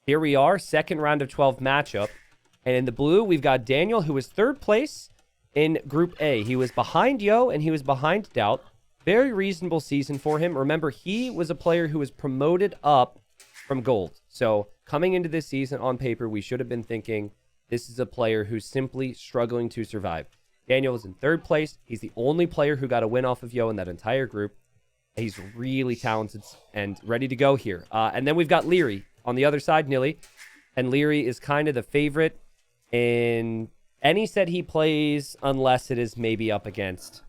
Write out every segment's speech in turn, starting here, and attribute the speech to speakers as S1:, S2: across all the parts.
S1: Here we are, second round of 12 matchup. And in the blue, we've got Daniel, who was third place in Group A. He was behind Yo, and he was behind Doubt. Very reasonable season for him. Remember, he was a player who was promoted up from gold. So coming into this season on paper, we should have been thinking this is a player who's simply struggling to survive. Daniel is in third place. He's the only player who got a win off of Yo in that entire group. He's really talented and ready to go here. And then we've got Liereyy on the other side, Nilly. And Liereyy is kind of the favorite in any set he plays, unless it is maybe up against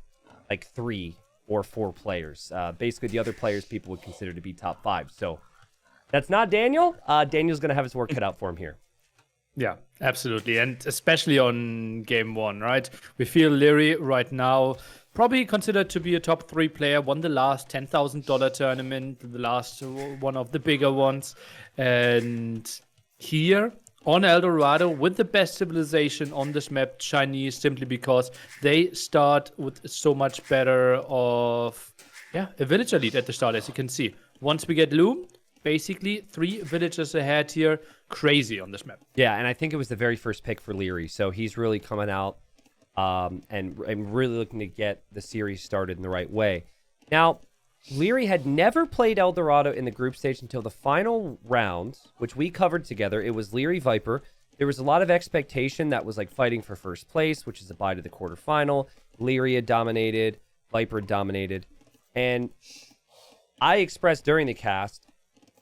S1: like 3 or 4 players. Basically, the other players people would consider to be top 5. So that's not Daniel. Daniel's going to have his work cut out for him here.
S2: Yeah, absolutely. And especially on game 1, right? We feel Liereyy right now probably considered to be a top 3 player, won the last $10,000 tournament, the last one of the bigger ones. And here on El Dorado with the best civilization on this map, Chinese, simply because they start with so much better of a villager lead at the start, as you can see. Once we get Loom, basically 3 villagers ahead here. Crazy on this map.
S1: Yeah, and I think it was the very first pick for Liereyy, so he's really coming out and really looking to get the series started in the right way. Now, Liereyy had never played El Dorado in the group stage until the final round, which we covered together. It was Liereyy Viper. There was a lot of expectation that was like fighting for first place, which is a bye to the quarterfinal. Liereyy had dominated, Viper had dominated, and I expressed during the cast,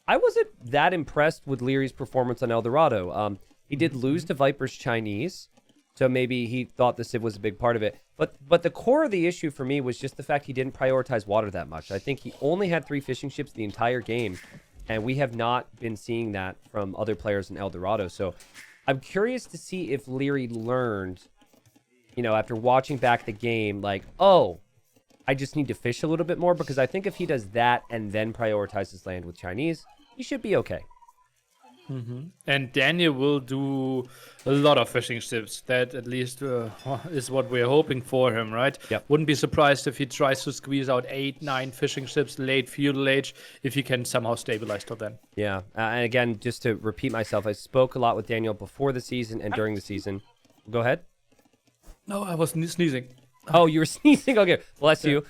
S1: I wasn't that impressed with Lierey's performance on El Dorado. He did lose to Viper's Chinese, so maybe he thought the Civ was a big part of it. But the core of the issue for me was just the fact he didn't prioritize water that much. I think he only had 3 fishing ships the entire game, and we have not been seeing that from other players in El Dorado. So I'm curious to see if Liereyy learned, after watching back the game, like, oh, I just need to fish a little bit more, because I think if he does that and then prioritizes land with Chinese, he should be okay.
S2: Mm-hmm. And Daniel will do a lot of fishing ships. That at least is what we're hoping for him, right?
S1: Yep.
S2: Wouldn't be surprised if he tries to squeeze out 8, 9 fishing ships late feudal age, if he can somehow stabilize till then.
S1: Yeah, and again, just to repeat myself, I spoke a lot with Daniel before the season and during the season. Go ahead.
S2: No, I was sneezing.
S1: Oh, you were sneezing? Okay, bless you.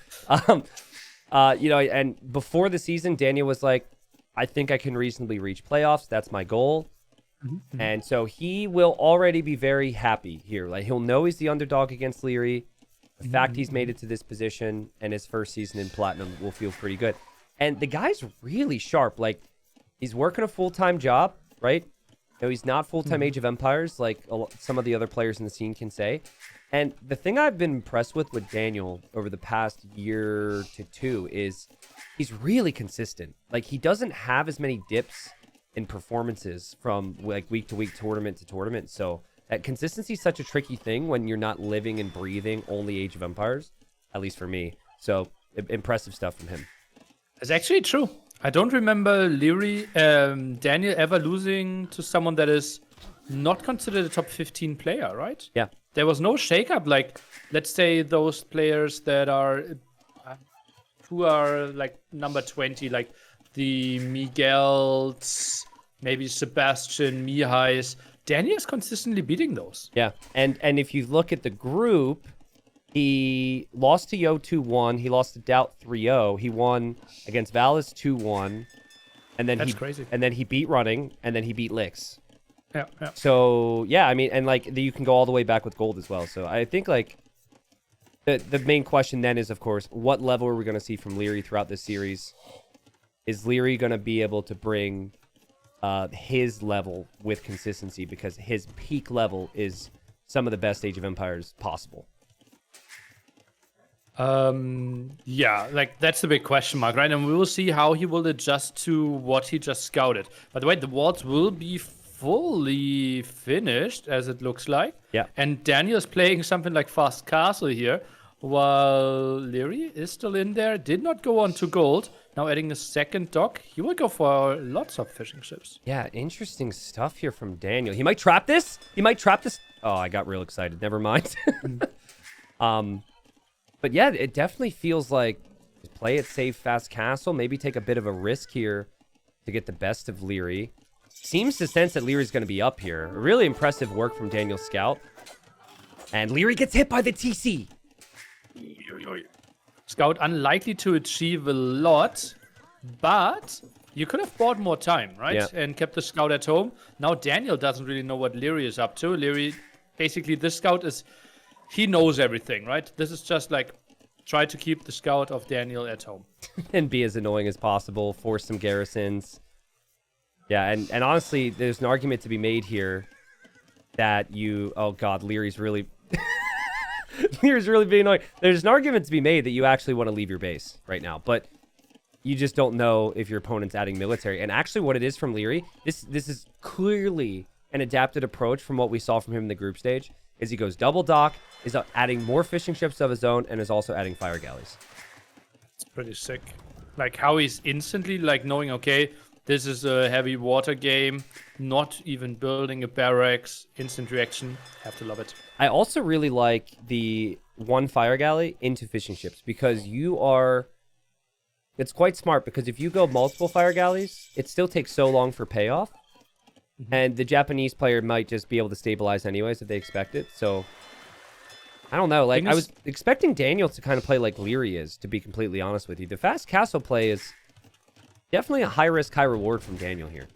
S1: And before the season, Daniel was like, I think I can reasonably reach playoffs. That's my goal. Mm-hmm. And so he will already be very happy here. Like, he'll know he's the underdog against Liereyy. The fact he's made it to this position and his first season in Platinum will feel pretty good. And the guy's really sharp. Like, he's working a full-time job, right? He's not full-time Age of Empires like some of the other players in the scene can say. And the thing I've been impressed with Daniel over the past year to 2 is he's really consistent. Like, he doesn't have as many dips in performances from like week to week, tournament to tournament. So that consistency is such a tricky thing when you're not living and breathing only Age of Empires, at least for me. So impressive stuff from him.
S2: It's actually true. I don't remember Liereyy, Daniel ever losing to someone that is not considered a top 15 player, right?
S1: Yeah.
S2: There was no shakeup. Like, let's say those players that are who are like number 20, like the Miguels, maybe Sebastian, Mihais. Daniel's consistently beating those.
S1: Yeah, and if you look at the group, he lost to Yo 2-1. He lost to Doubt 3-0. He won against Valis 2-1. And then
S2: That's crazy.
S1: And then he beat Running, and then he beat Licks.
S2: Yeah.
S1: So, yeah, I mean, and like you can go all the way back with gold as well. So I think like the main question then is, of course, what level are we going to see from Liereyy throughout this series? Is Liereyy going to be able to bring his level with consistency, because his peak level is some of the best Age of Empires possible?
S2: Yeah, like that's the big question mark, right? And we will see how he will adjust to what he just scouted. By the way, the walls will be fully finished, as it looks like.
S1: Yeah.
S2: And Daniel's playing something like Fast Castle here, while Liereyy is still in there, did not go on to gold. Now adding a second dock, he will go for lots of fishing ships.
S1: Yeah, interesting stuff here from Daniel. He might trap this. Oh, I got real excited. Never mind. But yeah, it definitely feels like play it safe, Fast Castle. Maybe take a bit of a risk here to get the best of Liereyy. seems to sense that Lierey's going to be up here. Really impressive work from Daniel's scout. And Liereyy gets hit by the TC.
S2: Scout unlikely to achieve a lot, but you could have bought more time, right?
S1: Yeah.
S2: And kept the scout at home. Now Daniel doesn't really know what Liereyy is up to. Liereyy, basically, this scout he knows everything, right? This is just like, try to keep the scout of Daniel at home.
S1: And be as annoying as possible, force some garrisons. Yeah, and honestly, there's an argument to be made here that oh god, Lierey's really... Lierey's really being annoying. There's an argument to be made that you actually want to leave your base right now, but you just don't know if your opponent's adding military. And actually what it is from Liereyy, this is clearly an adapted approach from what we saw from him in the group stage, is he goes double dock, is adding more fishing ships of his own, and is also adding fire galleys.
S2: It's pretty sick. Like how he's instantly like knowing, okay, this is a heavy water game, not even building a barracks, instant reaction. Have to love it.
S1: I also really like the one fire galley into fishing ships because it's quite smart because if you go multiple fire galleys, it still takes so long for payoff. And the Japanese player might just be able to stabilize anyways if they expect it. So, I don't know. Like, I was expecting Daniel to kind of play like Liereyy is, to be completely honest with you. The fast castle play is definitely a high risk, high reward from Daniel here.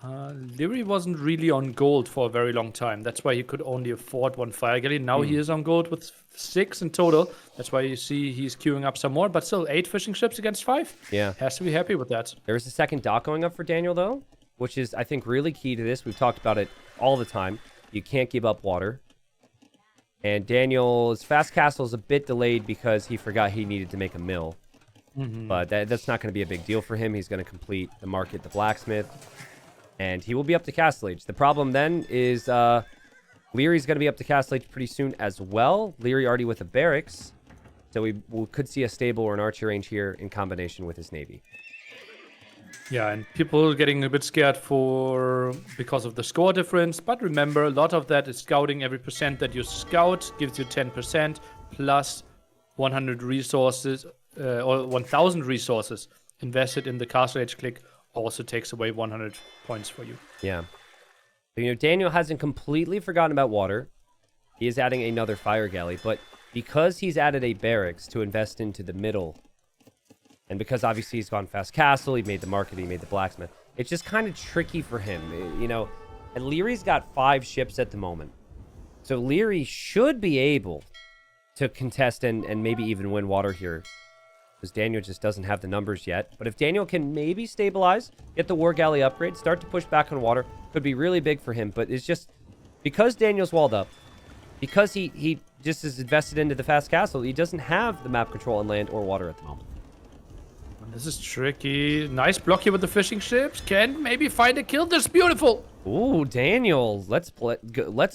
S2: Liereyy wasn't really on gold for a very long time. That's why he could only afford one fire galley. Now he is on gold with 6 in total. That's why you see he's queuing up some more, but still 8 fishing ships against 5.
S1: Yeah.
S2: Has to be happy with that.
S1: There's a second dock going up for Daniel, though, which is, I think, really key to this. We've talked about it all the time. You can't give up water. And Daniel's fast castle is a bit delayed because he forgot he needed to make a mill. But that's not going to be a big deal for him. He's going to complete the market, the blacksmith. And he will be up to Castle Age. The problem then is Lierey's going to be up to Castle Age pretty soon as well. Liereyy already with a barracks. So we could see a stable or an archer range here in combination with his navy.
S2: Yeah, and people getting a bit scared because of the score difference. But remember, a lot of that is scouting. Every percent that you scout gives you 10% plus 100 resources or 1,000 resources invested in the Castle Age click. Also takes away 100 points for you.
S1: Yeah. So, Daniel hasn't completely forgotten about water. He is adding another fire galley, but because he's added a barracks to invest into the middle, and because obviously he's gone fast castle, he made the market, he made the blacksmith, it's just kind of tricky for him. And Lierey's got 5 ships at the moment. So Liereyy should be able to contest and maybe even win water here. Because Daniel just doesn't have the numbers yet. But if Daniel can maybe stabilize, get the war galley upgrade, start to push back on water, could be really big for him. But it's just, because Daniel's walled up, because he just is invested into the fast castle, he doesn't have the map control on land or water at the moment.
S2: This is tricky. Nice block here with the fishing ships. Can maybe find a kill. This is beautiful.
S1: Ooh, Daniel, let's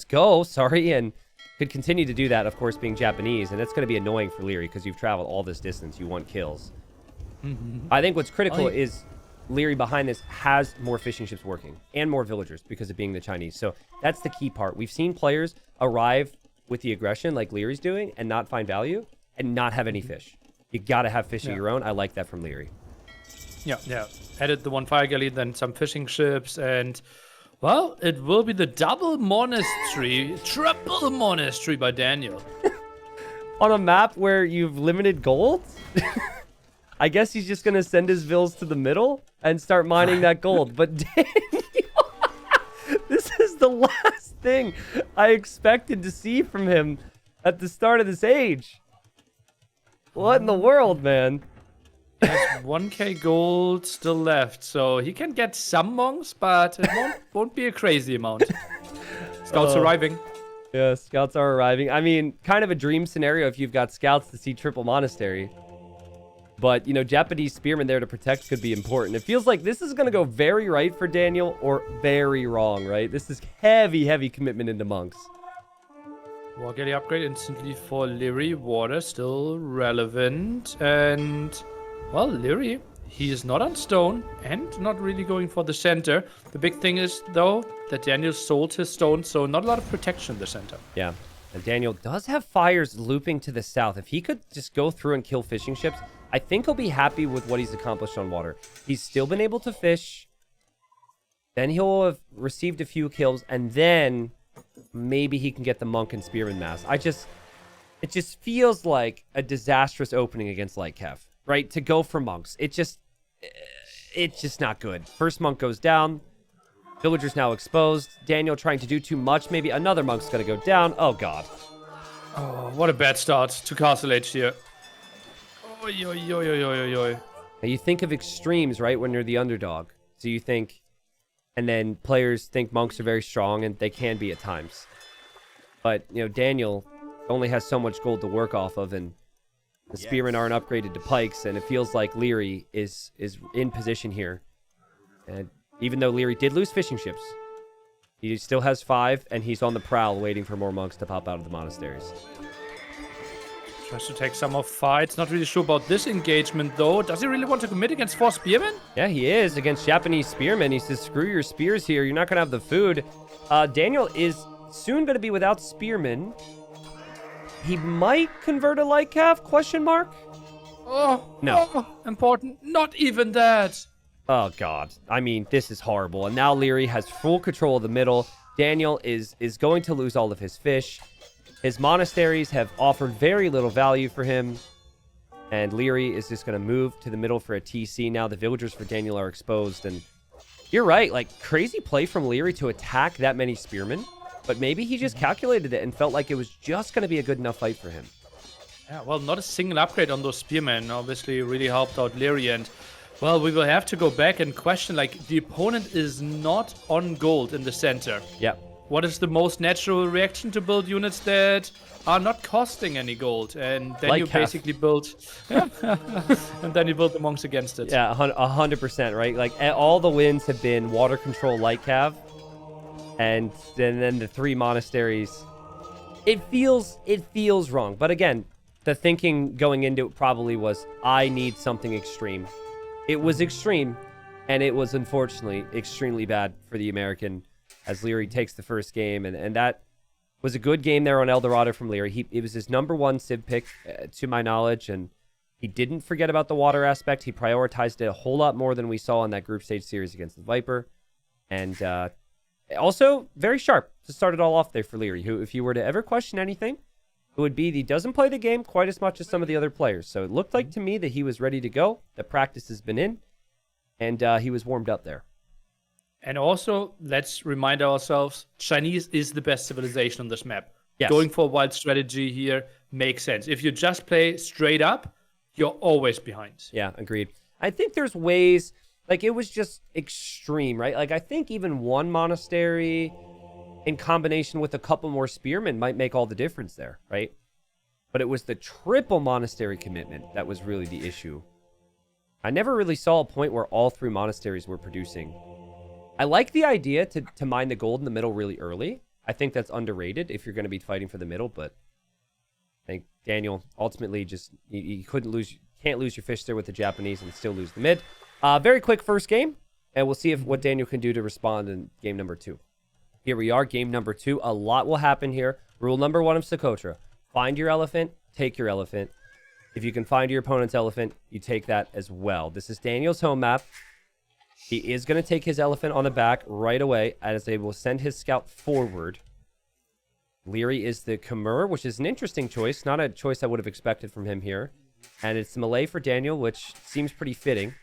S1: go. Sorry, and could continue to do that, of course, being Japanese, and that's going to be annoying for Liereyy because you've traveled all this distance. You want kills. I think what's critical is Liereyy behind this has more fishing ships working and more villagers because of being the Chinese. So that's the key part. We've seen players arrive with the aggression like Lierey's doing and not find value and not have any fish. You got to have fish of your own. I like that from Liereyy.
S2: Yeah. Added the one fire galley, then some fishing ships, and well, it will be the double monastery, triple monastery by Daniel.
S1: On a map where you've limited gold? I guess he's just going to send his vills to the middle and start mining that gold. But Daniel, this is the last thing I expected to see from him at the start of this age. What in the world, man?
S2: He has 1k gold still left, so he can get some monks, but it won't be a crazy amount. Scouts arriving.
S1: Yeah, scouts are arriving. I mean, kind of a dream scenario if you've got scouts to see triple monastery. But, Japanese spearmen there to protect could be important. It feels like this is going to go very right for Daniel or very wrong, right? This is heavy, heavy commitment into monks.
S2: War galley upgrade instantly for Liereyy. Water still relevant. And, well, Liereyy, he is not on stone and not really going for the center. The big thing is, though, that Daniel sold his stone, so not a lot of protection in the center.
S1: Yeah. And Daniel does have fires looping to the south. If he could just go through and kill fishing ships, I think he'll be happy with what he's accomplished on water. He's still been able to fish. Then he'll have received a few kills, and then maybe he can get the Monk and Spearman mass. It just feels like a disastrous opening against Light Cav, right? To go for Monks. It's just not good. First Monk goes down. Villager's now exposed. Daniel trying to do too much. Maybe another Monk's going to go down. Oh, God.
S2: Oh, what a bad start to Castle Age here. Oi, oi, oi, oi, oi, oi.
S1: Now, you think of extremes, right, when you're the underdog. So you think, and then players think Monks are very strong, and they can be at times. But, Daniel only has so much gold to work off of, and the Spearmen aren't upgraded to pikes, and it feels like Liereyy is in position here. And even though Liereyy did lose fishing ships, he still has 5, and he's on the prowl waiting for more Monks to pop out of the monasteries.
S2: Tries to take some off fights. Not really sure about this engagement, though. Does he really want to commit against 4 spearmen?
S1: Yeah, he is against Japanese spearmen. He says, screw your spears here. You're not going to have the food. Daniel is soon going to be without spearmen. He might convert a light cav? Question mark?
S2: Oh,
S1: no.
S2: Oh, important. Not even that.
S1: Oh, God. I mean, this is horrible. And now Liereyy has full control of the middle. Daniel is going to lose all of his fish. His monasteries have offered very little value for him. And Liereyy is just going to move to the middle for a TC. Now the villagers for Daniel are exposed. And you're right. Like, crazy play from Liereyy to attack that many spearmen. But maybe he just calculated it and felt like it was just going to be a good enough fight for him.
S2: Yeah, well, not a single upgrade on those spearmen. Obviously, really helped out Liereyy. And, well, we will have to go back and question, like, the opponent is not on gold in the center.
S1: Yep.
S2: What is the most natural reaction to build units that are not costing any gold? And then
S1: Like
S2: you
S1: half.
S2: basically build... and then you build the monks against it.
S1: Yeah, 100%, right? Like, all the wins have been water control light cav. And then the 3 monasteries. It feels wrong. But again, the thinking going into it probably was, I need something extreme. It was extreme, and it was unfortunately extremely bad for the American as Liereyy takes the first game. And that was a good game there on Eldorado from Liereyy. It was his number 1 Civ pick, to my knowledge, and he didn't forget about the water aspect. He prioritized it a whole lot more than we saw in that group stage series against the Viper. And also, very sharp to start it all off there for Liereyy, who, if you were to ever question anything, it would be he doesn't play the game quite as much as some of the other players. So it looked like to me that he was ready to go, that practice has been in, and he was warmed up there.
S2: And also, let's remind ourselves, Chinese is the best civilization on this map.
S1: Yes.
S2: Going for a wild strategy here makes sense. If you just play straight up, you're always behind.
S1: Yeah, agreed. I think there's ways, like, it was just extreme, right? Like, I think even 1 monastery in combination with a couple more spearmen might make all the difference there, right? But it was the triple monastery commitment that was really the issue. I never really saw a point where all 3 monasteries were producing. I like the idea to mine the gold in the middle really early. I think that's underrated if you're going to be fighting for the middle, but I think Daniel ultimately just, you can't lose your fish there with the Japanese and still lose the mid. Very quick first game, and we'll see what Daniel can do to respond in game number 2. Here we are, game number 2. A lot will happen here. Rule number 1 of Socotra. Find your elephant, take your elephant. If you can find your opponent's elephant, you take that as well. This is Daniel's home map. He is going to take his elephant on the back right away as they will send his scout forward. Liereyy is the Khmer, which is an interesting choice. Not a choice I would have expected from him here. And it's Malay for Daniel, which seems pretty fitting.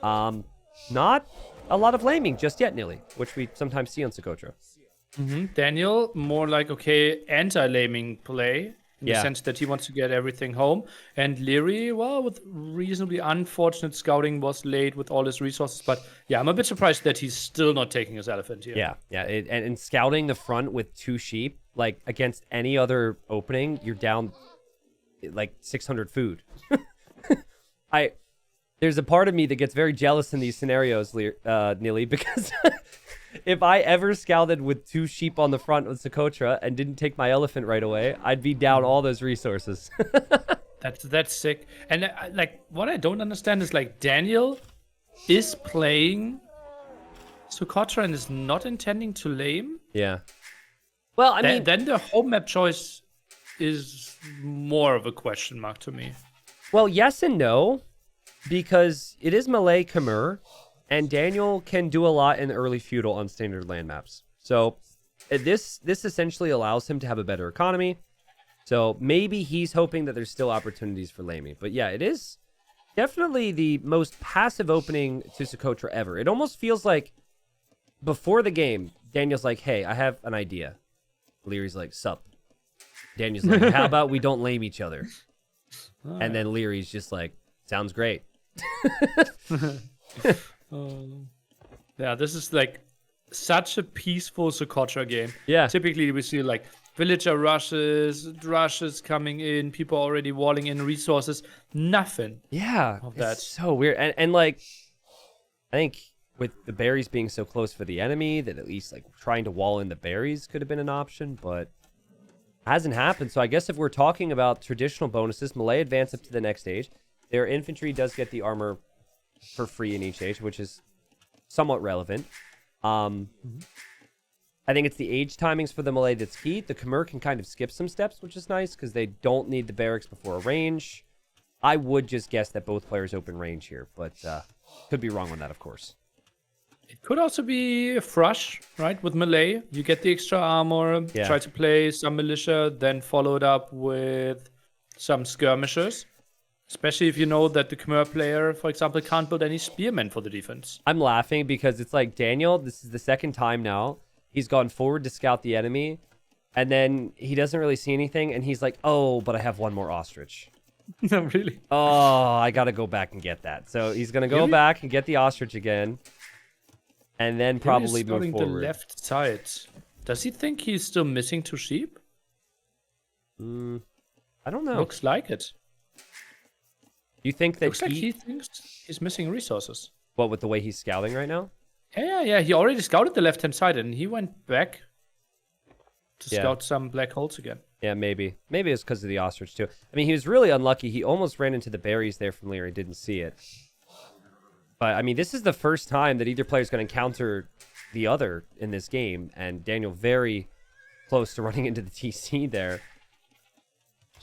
S1: Not a lot of laming just yet, Nilly, which we sometimes see on Socotra.
S2: Daniel, more like, okay, anti-laming play. In the sense that he wants to get everything home. And Liereyy, well, with reasonably unfortunate scouting, was late with all his resources. But yeah, I'm a bit surprised that he's still not taking his elephant here.
S1: Yeah. And scouting the front with 2 sheep, like against any other opening, you're down like 600 food. There's a part of me that gets very jealous in these scenarios, Nilly, because if I ever scouted with 2 sheep on the front with Socotra and didn't take my elephant right away, I'd be down all those resources.
S2: That's sick. And like, what I don't understand is, like, Daniel is playing Socotra and is not intending to lame.
S1: Yeah. Well, I mean,
S2: then the home map choice is more of a question mark to me.
S1: Well, yes and no, because it is Malay Khmer, And Daniel can do a lot in the early feudal on standard land maps. So this essentially allows him to have a better economy. So maybe he's hoping that there's still opportunities for Liereyy. But yeah, it is definitely the most passive opening to Socotra ever. It almost feels like before the game, Daniel's like, hey, I have an idea. Lierey's like, sup. Daniel's like, how about we don't lame each other? And then Lierey's just like, sounds great.
S2: Yeah, this is like such a peaceful Socotra game.
S1: Yeah.
S2: Typically, we see like villager rushes coming in, people already walling in resources. Nothing.
S1: Yeah,
S2: of that.
S1: it's so weird. And like, I think with the berries being so close for the enemy, that at least like trying to wall in the berries could have been an option, but hasn't happened. So I guess if we're talking about traditional bonuses, melee advance up to the next stage. Their infantry does get the armor for free in each age, which is somewhat relevant. I think it's the age timings for the melee that's key. The Khmer can kind of skip some steps, which is nice because they don't need the barracks before a range. I would just guess that both players open range here, but could be wrong on that, of course.
S2: It could also be a Thrush, right? With melee, you get the extra armor,
S1: Yeah.
S2: try to play some militia, then follow it up with some skirmishers. Especially if you know that the Khmer player, for example, can't build any spearmen for the defense.
S1: I'm laughing because it's like, Daniel, this is the second time now. He's gone forward to scout the enemy, and then he doesn't really see anything, and he's like, oh, but I have one more ostrich.
S2: No, really?
S1: Oh, I got to go back and get that. So he's going to go
S2: Really?
S1: back and get the ostrich again, and then probably move
S2: He's
S1: forward.
S2: the left side. Does he think he's still missing 2 sheep?
S1: I don't know.
S2: Looks like it.
S1: You think that
S2: Looks like he thinks he's missing resources.
S1: what, with the way he's scouting right now?
S2: Yeah. He already scouted the left-hand side, and he went back to
S1: Yeah.
S2: scout some black holes again.
S1: Yeah, maybe. Maybe it's because of the ostrich, too. I mean, he was really unlucky. He almost ran into the berries there from Liereyy, didn't see it. But, I mean, this is the first time that either player is going to encounter the other in this game, and Daniel very close to running into the TC there.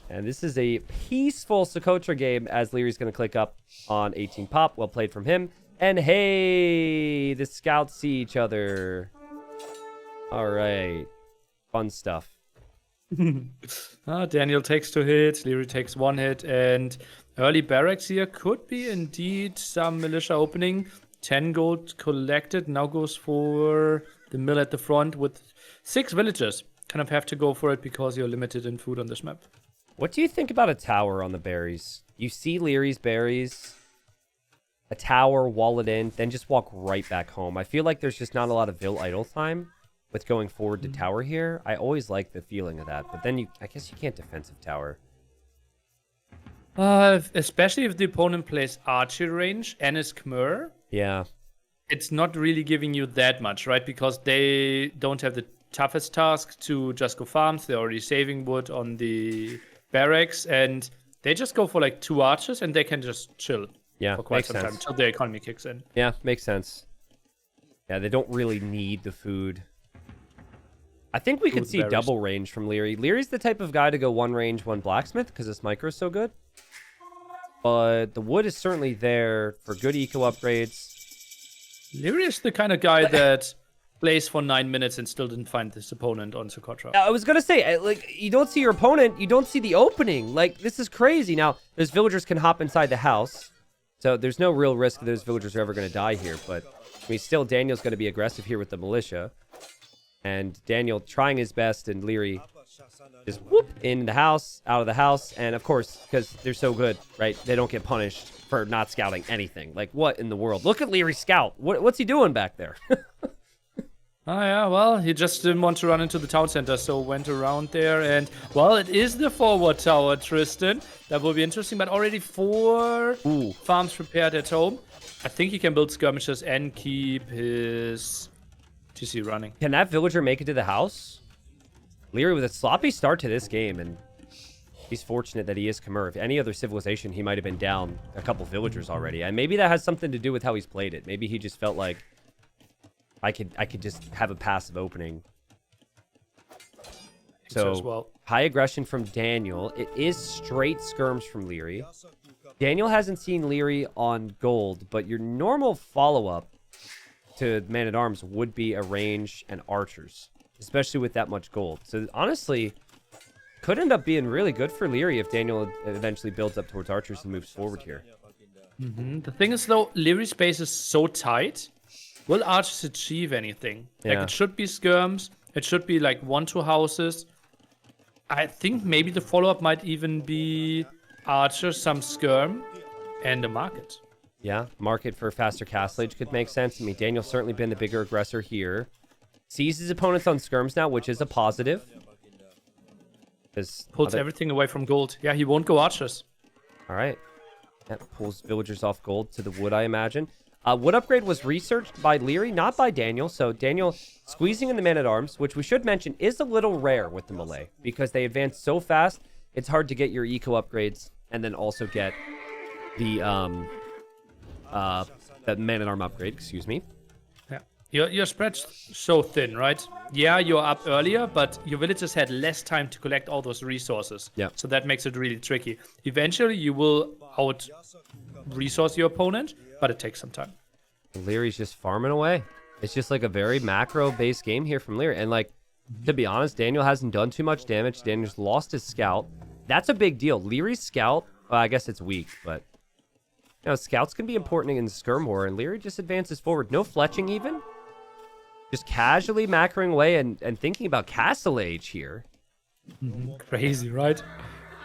S1: And this is a peaceful Socotra game as Lierey's going to click up on 18 pop. Well played from him. And hey, the scouts see each other. All right. Fun stuff.
S2: Daniel takes 2 hits, Liereyy takes 1 hit, and early barracks here could be indeed some militia opening. 10 gold collected, now goes for the mill at the front with 6 villagers. Kind of have to go for it because you're limited in food on this map.
S1: What do you think about a tower on the berries? You see Lierey's berries, a tower, wall it in, then just walk right back home. I feel like there's just not a lot of Vil idle time with going forward to tower here. I always like the feeling of that, but then I guess you can't defensive tower.
S2: Especially if the opponent plays archery range and is Khmer,
S1: Yeah.
S2: it's not really giving you that much, right? Because they don't have the toughest task to just go farms. They're already saving wood on the barracks, and they just go for like 2 archers, and they can just chill
S1: Yeah,
S2: for quite
S1: makes
S2: some time
S1: sense.
S2: until the economy kicks in.
S1: Yeah, makes sense. Yeah, they don't really need the food. I think we could
S2: Food
S1: see
S2: berries.
S1: double range from Liereyy. Lierey's the type of guy to go 1 range, 1 blacksmith because his micro is so good. But the wood is certainly there for good eco upgrades.
S2: Liereyy is the kind of guy that plays for 9 minutes and still didn't find this opponent on Socotra.
S1: I was gonna say, like, you don't see your opponent, you don't see the opening. Like, this is crazy. Now, those villagers can hop inside the house, so there's no real risk that those villagers are ever gonna die here. But I mean, still, Daniel's gonna be aggressive here with the militia, and Daniel trying his best, and Liereyy just whoop in the house, out of the house, and of course, because they're so good, right? They don't get punished for not scouting anything. Like, what in the world? Look at Liereyy scout. What's he doing back there?
S2: Oh, yeah, well, he just didn't want to run into the town center, so went around there. And, well, it is the forward tower, Tristan. That will be interesting, but already 4 farms prepared at home. I think he can build skirmishes and keep his TC running.
S1: Can that villager make it to the house? Liereyy with a sloppy start to this game, and he's fortunate that he is Khmer. If any other civilization, he might have been down a couple villagers already. And maybe that has something to do with how he's played it. Maybe he just felt like I could just have a passive opening. So,
S2: as well.
S1: high aggression from Daniel. It is straight skirms from Liereyy. Daniel hasn't seen Liereyy on gold, but your normal follow-up to Man-at-Arms would be a range and archers, especially with that much gold. So honestly, could end up being really good for Liereyy if Daniel eventually builds up towards archers and moves forward here.
S2: The thing is, though, Lierey's space is so tight. Will archers achieve anything? Like,
S1: Yeah.
S2: it should be skirms. It should be, like, 1-2 houses. I think maybe the follow-up might even be archers, some skirm, and a market.
S1: Yeah, market for faster castle age could make sense. I mean, Daniel's certainly been the bigger aggressor here. Sees his opponents on skirms now, which is a positive.
S2: Pulls everything away from gold. Yeah, he won't go archers.
S1: All right. That pulls villagers off gold to the wood, I imagine. Wood upgrade was researched by Liereyy, not by Daniel. So Daniel squeezing in the Man-at-Arms, which we should mention is a little rare with the melee because they advance so fast. It's hard to get your eco upgrades and then also get the Man-at-Arm upgrade. Excuse me.
S2: Yeah, your spread's so thin, right? Yeah, you're up earlier, but your villagers had less time to collect all those resources.
S1: Yeah.
S2: So that makes it really tricky. Eventually, you will out-resource your opponent, but it takes some time.
S1: Lierey's just farming away. It's just like a very macro-based game here from Liereyy. And like, to be honest, Daniel hasn't done too much damage. Daniel's lost his scout. That's a big deal. Lierey's scout, well, I guess it's weak, but you know, scouts can be important in skirm war, and Liereyy just advances forward. No fletching even. Just casually macroing away and thinking about castle age here.
S2: Crazy, right?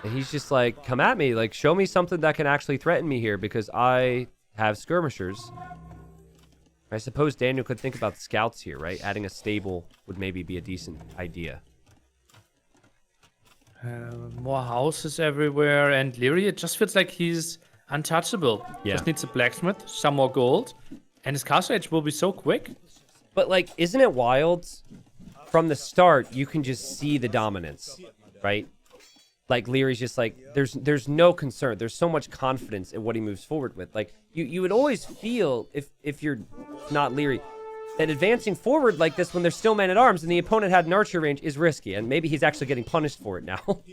S1: And he's just like, come at me. Like, show me something that can actually threaten me here because I have skirmishers. I suppose Daniel could think about scouts here, right? Adding a stable would maybe be a decent idea.
S2: More houses everywhere, and Liereyy, it just feels like he's untouchable.
S1: Yeah.
S2: Just needs a blacksmith, some more gold, and his castle age will be so quick.
S1: But, like, isn't it wild? From the start, you can just see the dominance, right? Like, Lierey's just like, there's no concern. There's so much confidence in what he moves forward with. Like, you would always feel, if you're not Liereyy, that advancing forward like this when there's still Man-at-Arms and the opponent had an archer range is risky. And maybe he's actually getting punished for it now.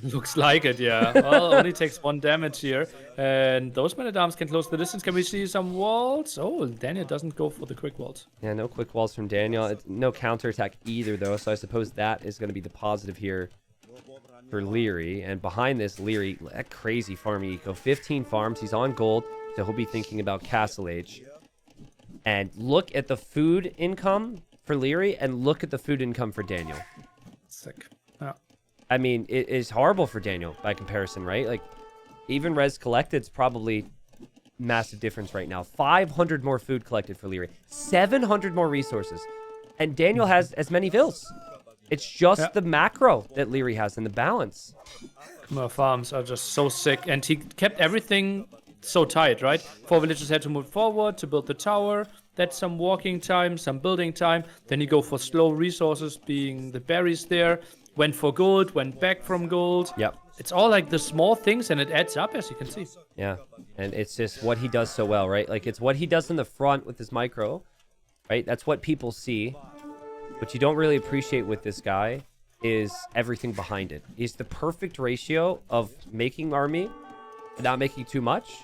S2: Looks like it, yeah. Well, only takes 1 damage here. And those Man-at-Arms can close the distance. Can we see some walls? Oh, Daniel doesn't go for the quick walls.
S1: Yeah, no quick walls from Daniel. It's no counterattack either, though. So I suppose that is going to be the positive here for Liereyy. And behind this, Liereyy, that crazy farming eco. 15 farms. He's on gold, so he'll be thinking about castle age. And look at the food income for Liereyy and look at the food income for Daniel.
S2: Sick. Yeah.
S1: I mean, it is horrible for Daniel by comparison, right? Like, even res collected's probably massive difference right now. 500 more food collected for Liereyy. 700 more resources. And Daniel has as many vills. It's just the macro that Liereyy has in the balance.
S2: Khmer farms are just so sick. And he kept everything so tight, right? 4 villagers had to move forward to build the tower. That's some walking time, some building time. Then you go for slow resources, being the berries there. Went for gold, went back from gold.
S1: Yep.
S2: It's all like the small things, and it adds up, as you can see.
S1: Yeah. And it's just what he does so well, right? Like, it's what he does in the front with his micro, right? That's what people see. What you don't really appreciate with this guy is everything behind it. He's the perfect ratio of making army and not making too much,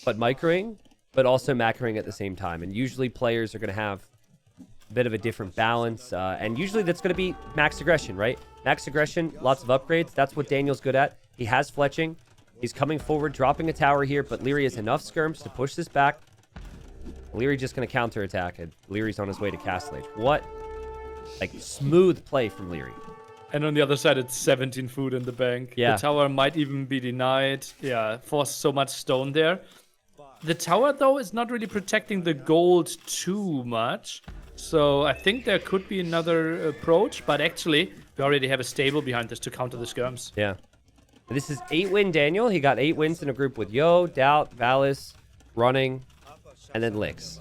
S1: but microing, but also macroing at the same time. And usually players are going to have a bit of a different balance. And usually that's going to be max aggression, right? Max aggression, lots of upgrades. That's what Daniel's good at. He has fletching. He's coming forward, dropping a tower here, but Liereyy has enough skirms to push this back. Liereyy just going to counterattack, and Lierey's on his way to castle age. What? Like, smooth play from Liereyy.
S2: And on the other side, it's 17 food in the bank.
S1: Yeah.
S2: The tower might even be denied. Yeah, for so much stone there. The tower, though, is not really protecting the gold too much. So I think there could be another approach. But actually, we already have a stable behind this to counter the skirms.
S1: Yeah. This is 8-win Daniel. He got 8 wins in a group with Yo, Doubt, Valis, Running, and then Licks.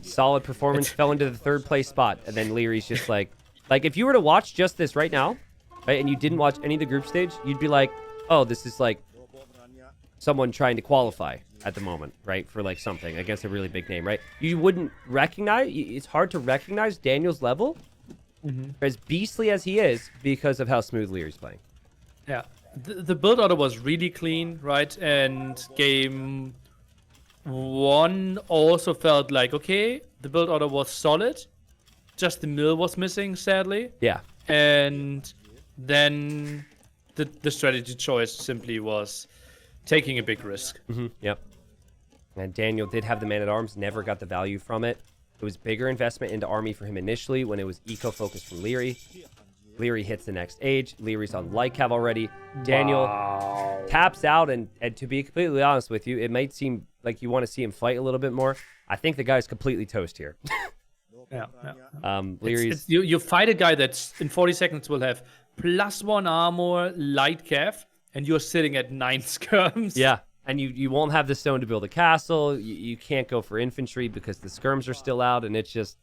S1: Solid performance. Fell into the 3rd place spot. And then Lierey's just like if you were to watch just this right now, right, and you didn't watch any of the group stage, you'd be like, oh, this is like someone trying to qualify at the moment, right, for like something against a really big name, right? You wouldn't recognize, it's hard to recognize Daniel's level as beastly as he is because of how smooth Lierey's playing.
S2: Yeah. The build order was really clean, right? And game one also felt like, okay, the build order was solid, just the mill was missing, sadly.
S1: Yeah.
S2: And then the strategy choice simply was taking a big risk.
S1: Yep. And Daniel did have the Man-at-Arms, never got the value from it. It was bigger investment into army for him initially when it was eco-focused from Liereyy. Liereyy hits the next age. Lierey's on light cav already. Daniel taps out, and to be completely honest with you, it might seem like you want to see him fight a little bit more. I think the guy's completely toast here.
S2: Yeah.
S1: Lierey's...
S2: You fight a guy that's in 40 seconds will have +1 armor, light cav, and you're sitting at 9 skirms.
S1: Yeah, and you won't have the stone to build a castle. You can't go for infantry because the skirms are still out, and it's just...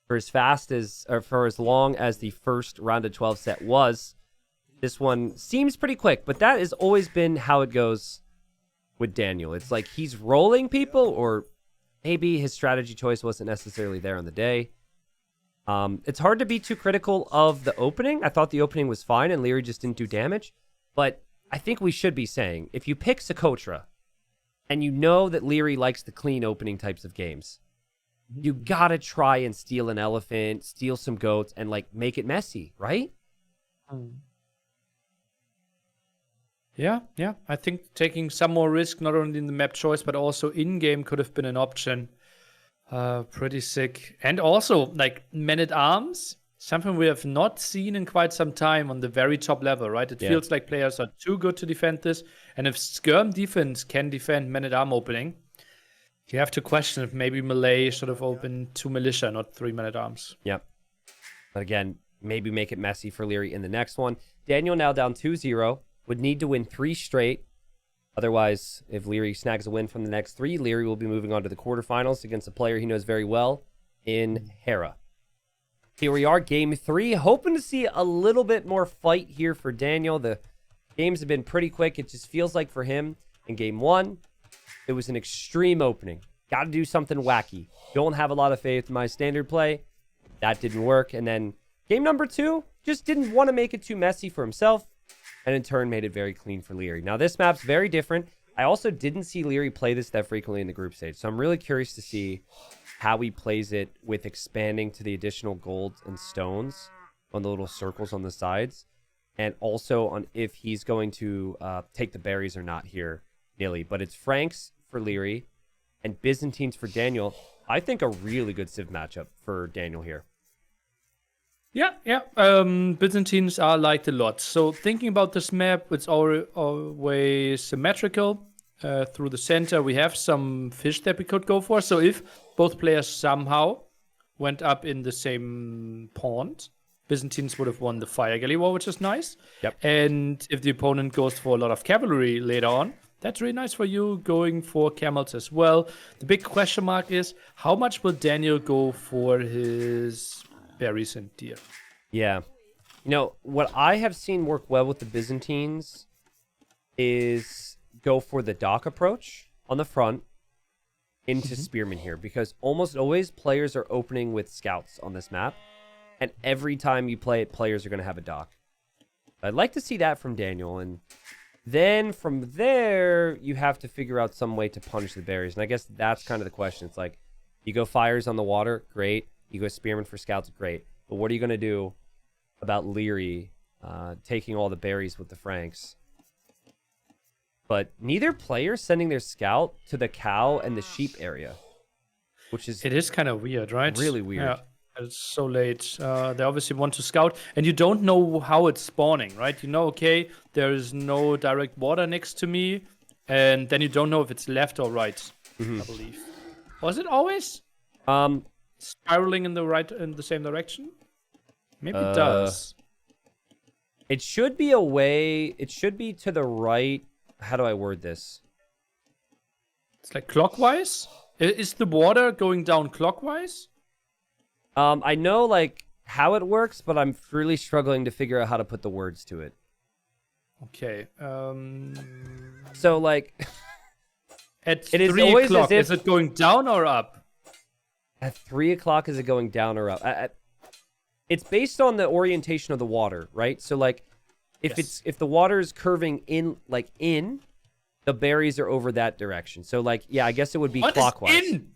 S1: For as fast as, or for as long as the first round of 12 set was, this one seems pretty quick, but that has always been how it goes with Daniel. It's like he's rolling people, or maybe his strategy choice wasn't necessarily there on the day. It's hard to be too critical of the opening. I thought the opening was fine, and Liereyy just didn't do damage. But I think we should be saying, if you pick Socotra, and you know that Liereyy likes the clean opening types of games, you gotta try and steal an elephant, steal some goats, and like make it messy, right?
S2: Yeah. I think taking some more risk, not only in the map choice, but also in-game could have been an option. Pretty sick. And also, like, Men-at-Arms, something we have not seen in quite some time on the very top level, right? It feels like players are too good to defend this. And if Skirm defense can defend Men-at-Arm opening, you have to question if maybe Melee should have opened 2 militia, not 3 Men-at-Arms.
S1: Yep. But again, maybe make it messy for Liereyy in the next one. Daniel now down 2-0. Would need to win 3 straight. Otherwise, if Liereyy snags a win from the next 3, Liereyy will be moving on to the quarterfinals against a player he knows very well in Hera. Here we are, game 3. Hoping to see a little bit more fight here for Daniel. The games have been pretty quick. It just feels like for him in game 1, it was an extreme opening. Got to do something wacky. Don't have a lot of faith in my standard play. That didn't work. And then game number 2, just didn't want to make it too messy for himself. And in turn, made it very clean for Liereyy. Now, this map's very different. I also didn't see Liereyy play this that frequently in the group stage. So I'm really curious to see how he plays it with expanding to the additional gold and stones on the little circles on the sides. And also on if he's going to take the berries or not here, Nilly. But it's Franks for Liereyy and Byzantines for Daniel. I think a really good Civ matchup for Daniel here.
S2: Yeah. Byzantines are liked a lot. So thinking about this map, it's always symmetrical. Through the center, we have some fish that we could go for. So if both players somehow went up in the same pond, Byzantines would have won the Fire Galley War, which is nice.
S1: Yep.
S2: And if the opponent goes for a lot of cavalry later on, that's really nice for you, going for camels as well. The big question mark is, how much will Daniel go for his berries and deer?
S1: Yeah. You know, what I have seen work well with the Byzantines is go for the dock approach on the front into Spearmen here, because almost always players are opening with scouts on this map, and every time you play it, players are going to have a dock. I'd like to see that from Daniel, and then from there, you have to figure out some way to punish the berries, and I guess that's kind of the question. It's like, you go fires on the water, great. You go Spearmen for scouts, great. But what are you going to do about Liereyy taking all the berries with the Franks? But neither player sending their scout to the cow and the sheep area, which is...
S2: It is kind of weird, right?
S1: Really weird.
S2: Yeah, it's so late. They obviously want to scout, and you don't know how it's spawning, right? You know, okay, there is no direct water next to me, and then you don't know if it's left or right, I believe. Was it always? Spiraling in the same direction? Maybe it does.
S1: It should be away. It should be to the right. How do I word this?
S2: It's like clockwise? Is the water going down clockwise?
S1: I know like how it works, but I'm really struggling to figure out how to put the words to it.
S2: Okay.
S1: So like
S2: at
S1: it is
S2: 3
S1: always
S2: o'clock,
S1: as if,
S2: is it going down or up?
S1: At 3 o'clock, is it going down or up? It's based on the orientation of the water, right? So like if the water is curving in, the berries are over that direction. So, like, yeah, I guess it would be
S2: What is
S1: clockwise.
S2: in?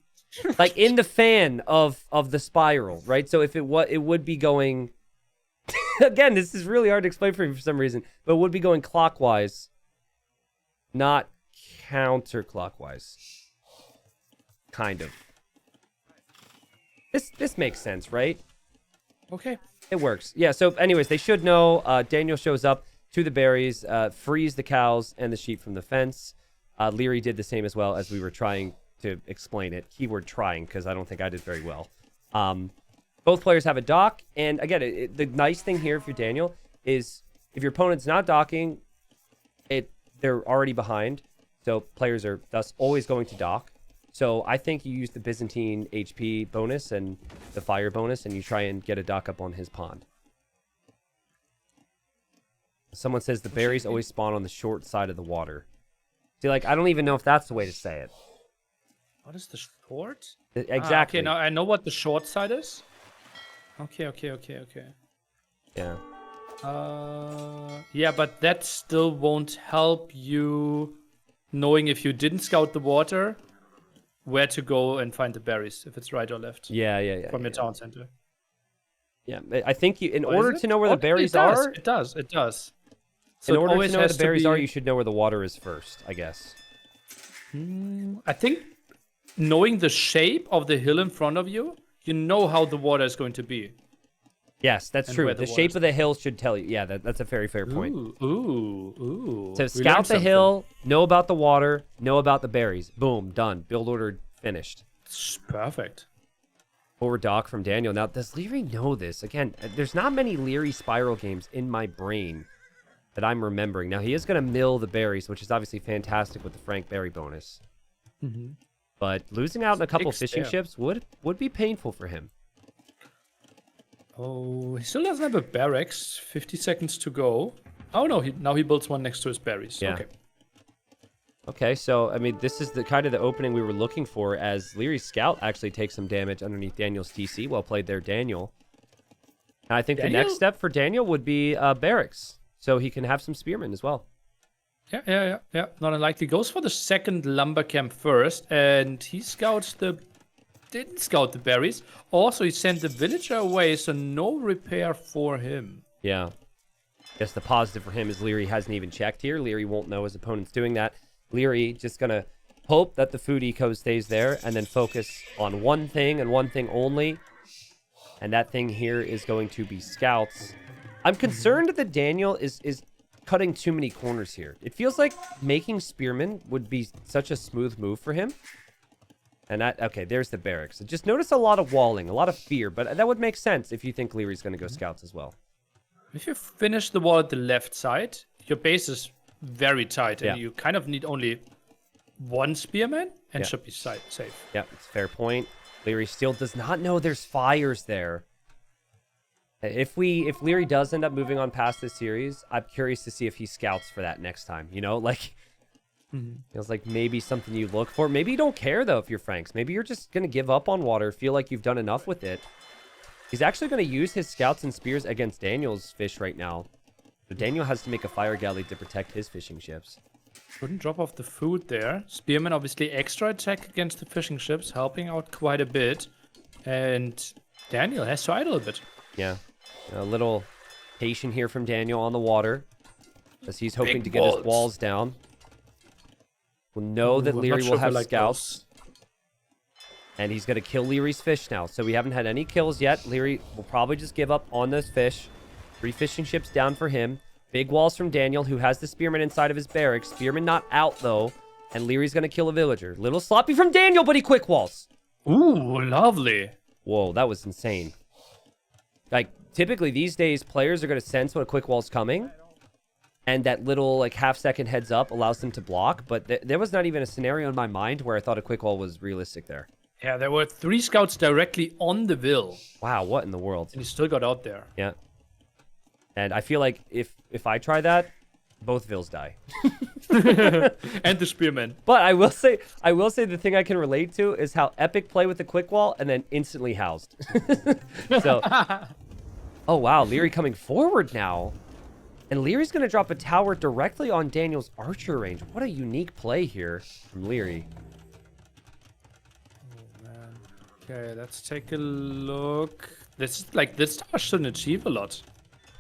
S1: Like in the fan of the spiral, right? So if it would be going again, this is really hard to explain for me for some reason, but it would be going clockwise, not counterclockwise. Kind of. This makes sense, right?
S2: Okay.
S1: It works. Yeah, so anyways, they should know. Daniel shows up to the berries, frees the cows and the sheep from the fence. Liereyy did the same as well, as we were trying to explain it. Keyword trying, because I don't think I did very well. Both players have a dock, and again, the nice thing here if you're Daniel is if your opponent's not docking, they're already behind, so players are thus always going to dock. So I think you use the Byzantine HP bonus and the fire bonus, and you try and get a dock up on his pond. Someone says the berries always spawn on the short side of the water. See, like, I don't even know if that's the way to say it.
S2: What is the short?
S1: Exactly.
S2: Okay, now I know what the short side is. Okay.
S1: Yeah.
S2: Yeah, but that still won't help you knowing if you didn't scout the water, where to go and find the berries, if it's right or left.
S1: Yeah.
S2: From your town center.
S1: Yeah, I think in
S2: What
S1: order
S2: is
S1: to
S2: it?
S1: know where the berries are,
S2: It does. So
S1: in
S2: it
S1: order to
S2: always
S1: know where
S2: has
S1: the berries
S2: to
S1: are,
S2: be-
S1: you should know where the water is first, I guess.
S2: I think knowing the shape of the hill in front of you, you know how the water is going to be.
S1: Yes, that's
S2: And
S1: true.
S2: where
S1: The
S2: the
S1: shape
S2: water's-
S1: of the hill should tell you. Yeah, that's a very fair point.
S2: Ooh.
S1: So
S2: We
S1: scout
S2: learned
S1: the
S2: something.
S1: hill, know about the water, know about the berries. Boom, done. Build order finished.
S2: It's perfect.
S1: Forward dock from Daniel. Now, does Liereyy know this? Again, there's not many Liereyy spiral games in my brain that I'm remembering. Now, he is going to mill the berries, which is obviously fantastic with the Frank berry bonus. But losing out on a couple
S2: Big
S1: fishing
S2: stare.
S1: ships would be painful for him.
S2: Oh, he still doesn't have a barracks. 50 seconds to go. Oh no, now he builds one next to his berries.
S1: Yeah.
S2: Okay.
S1: Okay, so, I mean, this is the kind of the opening we were looking for, as Leary's scout actually takes some damage underneath Daniel's TC. Well played there, Daniel. And I think the next step for Daniel would be barracks, so he can have some spearmen as well.
S2: Yeah. Not unlikely. Goes for the second lumber camp first, and he didn't scout the berries. Also, he sent the villager away, so no repair for him.
S1: Yeah. Guess the positive for him is Liereyy hasn't even checked here. Liereyy won't know his opponent's doing that. Liereyy just going to hope that the food eco stays there and then focus on one thing and one thing only. And that thing here is going to be scouts. I'm concerned that Daniel is cutting too many corners here. It feels like making spearmen would be such a smooth move for him. And okay, there's the barracks. Just notice a lot of walling, a lot of fear, but that would make sense if you think Leary's going to go scouts as well.
S2: If you finish the wall at the left side, your base is very tight, and
S1: Yeah.
S2: you kind of need only one spearman and
S1: Yeah.
S2: should be safe.
S1: Yeah, it's a fair point. Liereyy still does not know there's fires there. If Liereyy does end up moving on past this series, I'm curious to see if he scouts for that next time. You know, like, feels like maybe something you look for. Maybe you don't care, though, if you're Franks. Maybe you're just going to give up on water, feel like you've done enough with it. He's actually going to use his scouts and spears against Daniel's fish right now. So Daniel has to make a fire galley to protect his fishing ships.
S2: Couldn't drop off the food there. Spearman obviously extra attack against the fishing ships, helping out quite a bit. And Daniel has to idle a bit.
S1: Yeah, a little patient here from Daniel on the water, as he's hoping to get his walls down. We'll know that
S2: I'm not
S1: Liereyy
S2: sure
S1: will
S2: if I
S1: have
S2: like
S1: scouts. And he's going to kill Lierey's fish now. So we haven't had any kills yet. Liereyy will probably just give up on those fish. 3 fishing ships down for him. Big walls from Daniel, who has the spearman inside of his barracks. Spearman not out, though. And Lierey's going to kill a villager. Little sloppy from Daniel, but he quick walls.
S2: Ooh, lovely.
S1: Whoa, that was insane. Like, typically these days, players are going to sense when a quick wall's coming. And that little, like, half-second heads up allows them to block. But there was not even a scenario in my mind where I thought a quick wall was realistic there.
S2: Yeah, there were 3 scouts directly on the Ville,
S1: Wow, what in the world?
S2: and he still got out there.
S1: Yeah. And I feel like if I try that, both vills die.
S2: And the spearman.
S1: But I will say the thing I can relate to is how epic play with the quick wall and then instantly housed. So, oh wow, Liereyy coming forward now. And Lierey's going to drop a tower directly on Daniel's archer range. What a unique play here from Liereyy.
S2: Oh, man. Okay, let's take a look. This tower shouldn't achieve a lot.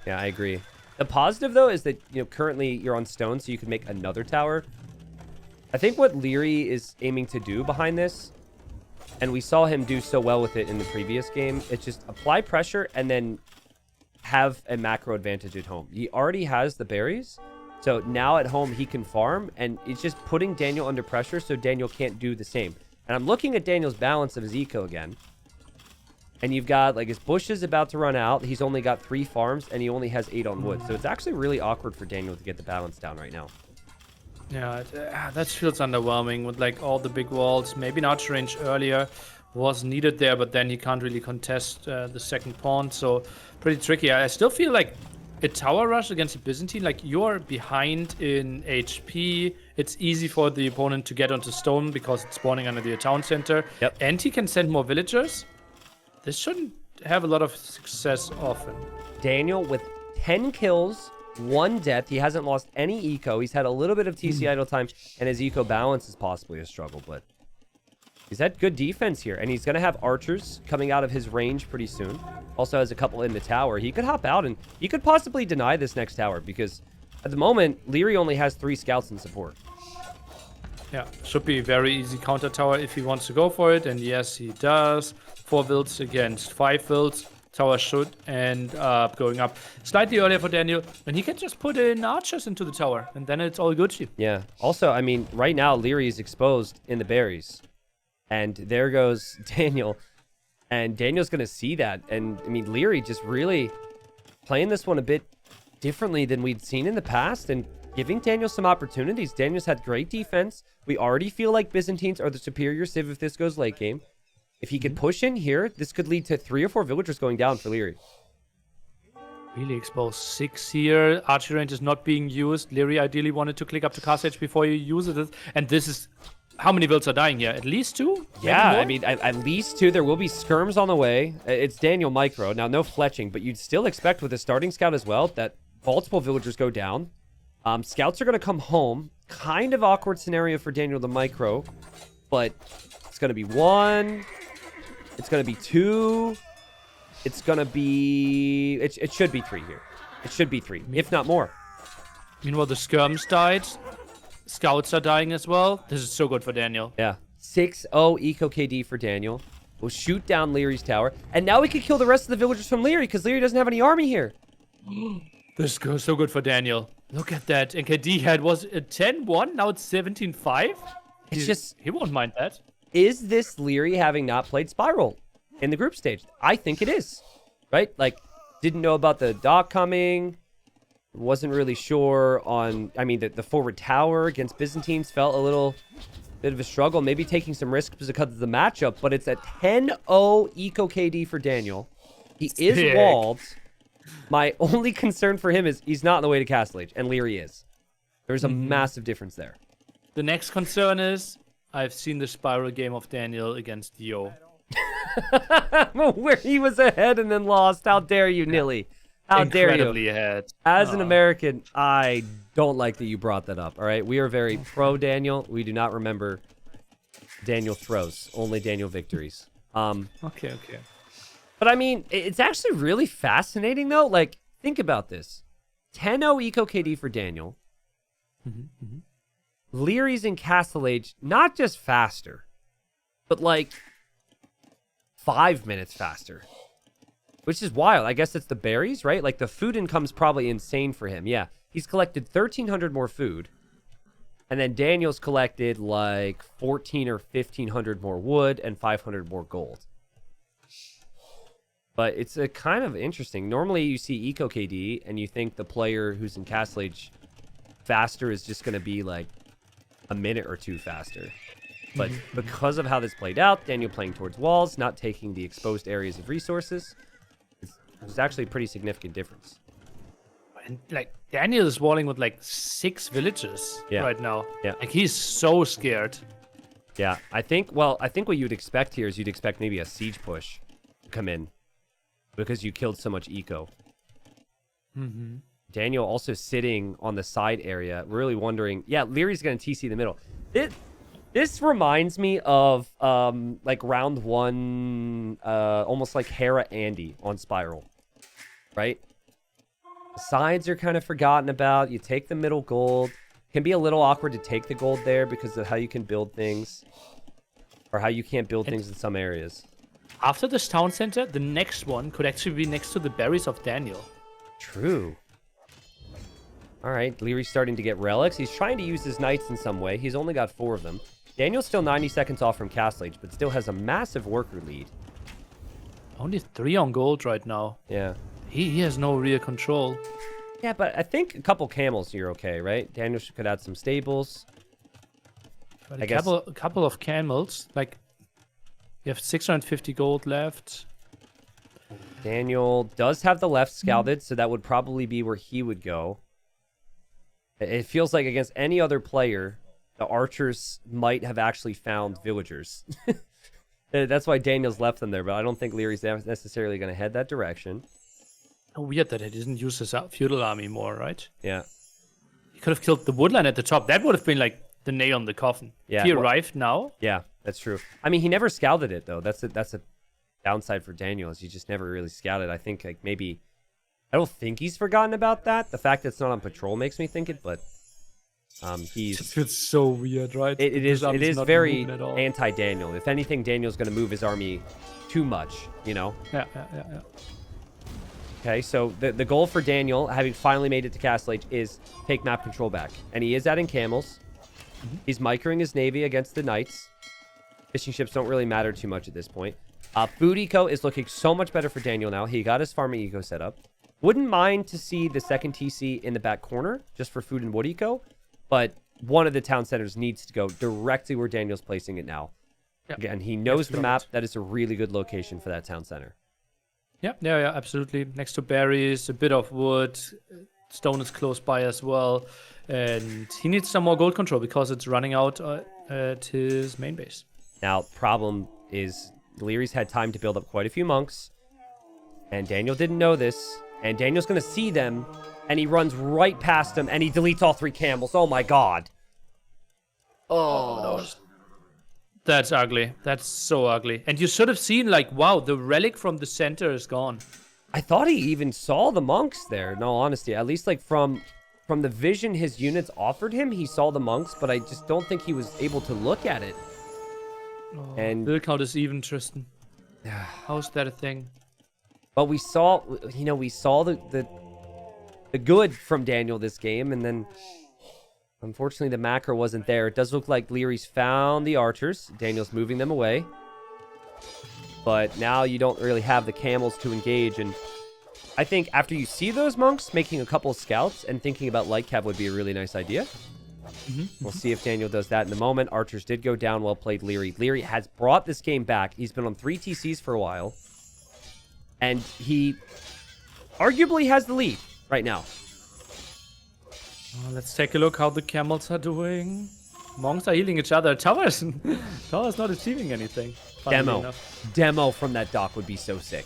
S1: Yeah, I agree. The positive, though, is that, currently you're on stone, so you can make another tower. I think what Liereyy is aiming to do behind this, and we saw him do so well with it in the previous game, it's just apply pressure and then have a macro advantage at home. He already has the berries, so now at home he can farm, and it's just putting Daniel under pressure so Daniel can't do the same. And I'm looking at Daniel's balance of his eco again. And you've got, like, his bush is about to run out. He's only got 3 farms, and he only has 8 on wood. So it's actually really awkward for Daniel to get the balance down right now.
S2: Yeah, that feels underwhelming with, like, all the big walls. Maybe an archer range earlier was needed there, but then he can't really contest the second pawn. So pretty tricky. I still feel like a tower rush against a Byzantine, like, you're behind in HP. It's easy for the opponent to get onto stone because it's spawning under the town center.
S1: Yep.
S2: And he can send more villagers. This shouldn't have a lot of success often.
S1: Daniel with 10 kills, 1 death. He hasn't lost any eco. He's had a little bit of TC idle time, and his eco balance is possibly a struggle, but he's had good defense here, and he's going to have archers coming out of his range pretty soon. Also has a couple in the tower. He could hop out, and he could possibly deny this next tower, because at the moment, Liereyy only has 3 scouts in support.
S2: Yeah, should be very easy counter tower if he wants to go for it, and yes, he does. 4 wilds against 5 wilds. Tower should end up going up slightly earlier for Daniel, and he can just put in archers into the tower, and then it's all Gucci.
S1: Yeah. Also, I mean, right now, Liereyy is exposed in the berries. And there goes Daniel. And Daniel's going to see that. And, I mean, Liereyy just really playing this one a bit differently than we'd seen in the past and giving Daniel some opportunities. Daniel's had great defense. We already feel like Byzantines are the superior civ if this goes late game. If he could push in here, this could lead to 3 or 4 villagers going down for Liereyy.
S2: Really exposed 6 here. Archer range is not being used. Liereyy ideally wanted to click up to cast edge before he uses it. And this is... How many builds are dying here? At least 2?
S1: Yeah, I mean, at least 2. There will be skirms on the way. It's Daniel micro. Now, no fletching, but you'd still expect with a starting scout as well that multiple villagers go down. Scouts are going to come home. Kind of awkward scenario for Daniel the micro, but it's going to be 1. It's going to be 2. It's going to be... It should be 3 here. It should be 3, if not more.
S2: Meanwhile, the skirms died. Scouts are dying as well. This is so good for Daniel.
S1: Yeah. 6-0 eco KD for Daniel. We'll shoot down Lierey's tower. And now we can kill the rest of the villagers from Liereyy because Liereyy doesn't have any army here.
S2: This goes so good for Daniel. Look at that. And KD had, was it 10-1? Now it's 17-5?
S1: It's just...
S2: He won't mind that.
S1: Is this Liereyy having not played Spiral in the group stage? I think it is. Right? Like, didn't know about the dock coming. Wasn't really sure on... I mean, the forward tower against Byzantines felt a little bit of a struggle. Maybe taking some risks because of the matchup. But it's a 10-0 eco KD for Daniel. He is walled. My only concern for him is he's not on the way to Castle Age. And Liereyy is. There's a massive difference there.
S2: The next concern is... I've seen the Spiral game of Daniel against Yo.
S1: Where he was ahead and then lost. How dare you, Nilly? How dare you?
S2: Incredibly ahead.
S1: As an American, I don't like that you brought that up, all right? We are very pro Daniel. We do not remember Daniel throws, only Daniel victories.
S2: Okay.
S1: But I mean, it's actually really fascinating, though. Like, think about this. 10-0 eco KD for Daniel. Lierey's in Castle Age, not just faster, but like 5 minutes faster. Which is wild. I guess it's the berries, right? Like, the food income's probably insane for him. Yeah, he's collected 1,300 more food. And then Daniel's collected, like, 1,400 or 1,500 more wood and 500 more gold. But it's a kind of interesting. Normally, you see Eco KD, and you think the player who's in Castle Age faster is just going to be, like, a minute or 2 faster. But because of how this played out, Daniel playing towards walls, not taking the exposed areas of resources, it's actually a pretty significant difference.
S2: And like Daniel is walling with like 6 villages right now.
S1: Yeah.
S2: Like he's so scared.
S1: Yeah, I think what you'd expect here is you'd expect maybe a siege push to come in because you killed so much eco. Daniel also sitting on the side area, really wondering. Yeah, Lierey's going to TC the middle. This reminds me of like round 1, almost like Hera Andy on Spiral, right? The sides are kind of forgotten about. You take the middle gold. Can be a little awkward to take the gold there because of how you can build things, or how you can't build things in some areas.
S2: After this town center, the next one could actually be next to the berries of Daniel.
S1: True. All right, Lierey's starting to get relics. He's trying to use his knights in some way. He's only got 4 of them. Daniel's still 90 seconds off from Castle Age, but still has a massive worker lead.
S2: Only 3 on gold right now.
S1: Yeah.
S2: He has no real control.
S1: Yeah, but I think a couple camels, you're okay, right? Daniel could add some stables.
S2: But
S1: I guess...
S2: a couple of camels, like, you have 650 gold left.
S1: Daniel does have the left scouted, so that would probably be where he would go. It feels like against any other player, the archers might have actually found villagers. That's why Daniel's left them there, but I don't think Lierey's necessarily going to head that direction.
S2: Weird that he didn't use his feudal army more, right?
S1: Yeah.
S2: He could have killed the woodland at the top. That would have been like the nail in the coffin.
S1: Yeah,
S2: if he arrived now.
S1: Yeah, that's true. I mean, he never scouted it though. That's a downside for Daniel, is he just never really scouted. I think like maybe I don't think he's forgotten about that. The fact that it's not on patrol makes me think it, but he's
S2: It's so weird, right?
S1: it is very anti-Daniel. If anything, Daniel's going to move his army too much, you know.
S2: Yeah.
S1: Okay, so the goal for Daniel, having finally made it to Castle Age, is take map control back. And he is adding camels. He's microing his navy against the knights. Fishing ships don't really matter too much at this point. Food eco is looking so much better for Daniel now. He got his farming eco set up. Wouldn't mind to see the second TC in the back corner, just for food and wood eco. But one of the town centers needs to go directly where Daniel's placing it now. Yep. Again, he knows the map. That is a really good location for that town center.
S2: Yeah, absolutely. Next to berries, a bit of wood, stone is close by as well, and he needs some more gold control because it's running out at his main base.
S1: Now, problem is Lierey's had time to build up quite a few monks, and Daniel didn't know this, and Daniel's going to see them, and he runs right past them, and he deletes all 3 camels. Oh my god. Oh,
S2: That's ugly. That's so ugly. And you should have seen, like, wow, the relic from the center is gone.
S1: I thought he even saw the monks there. No, honesty, at least like from the vision his units offered him, he saw the monks, but I just don't think he was able to look at it.
S2: Oh,
S1: and
S2: build count is even, Tristan. How's that a thing?
S1: But we saw the good from Daniel this game, and then unfortunately the macro wasn't there. It does look like Lierey's found the archers. Daniel's moving them away. But now you don't really have the camels to engage, and I think after you see those monks, making a couple of scouts and thinking about light cav would be a really nice idea. We'll see if Daniel does that in a moment. Archers did go down. Well played, Liereyy. Liereyy has brought this game back. He's been on 3 TCs for a while, and he arguably has the lead right now.
S2: Let's take a look how the camels are doing. Monks are healing each other. Tower's not achieving anything.
S1: Demo from that dock would be so sick.